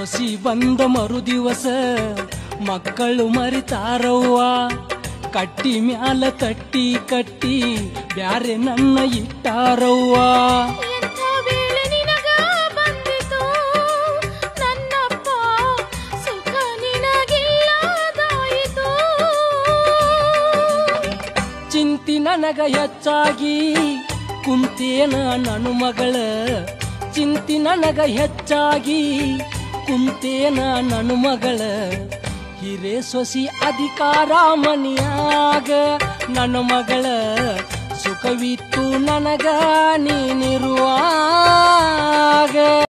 ಸೊಸಿ ಬಂದ ಮರು ದಿವಸ ಮಕ್ಕಳು ಮರಿತಾರವ್ವ. ಕಟ್ಟಿ ಮ್ಯಾಲ ತಟ್ಟಿ ಕಟ್ಟಿ ಬ್ಯಾರೆ ನನ್ನ ಇಟ್ಟಾರವ್ವ. ಚಿಂತಿ ನನಗ ಹೆಚ್ಚಾಗಿ ಕುಂತೇನ ನನ್ನ ಮಗಳ. ಚಿಂತಿ ನನಗ ಹೆಚ್ಚಾಗಿ ಕುಂತೇನ ನನ್ನ ಮಗಳ. ಹಿರೇ ಸೊಸಿ ಅಧಿಕಾರ ಮನಿಯಾಗ ನನ್ನ ಮಗಳ. ಸುಖವಿತ್ತು ನನಗ ನೀನಿರು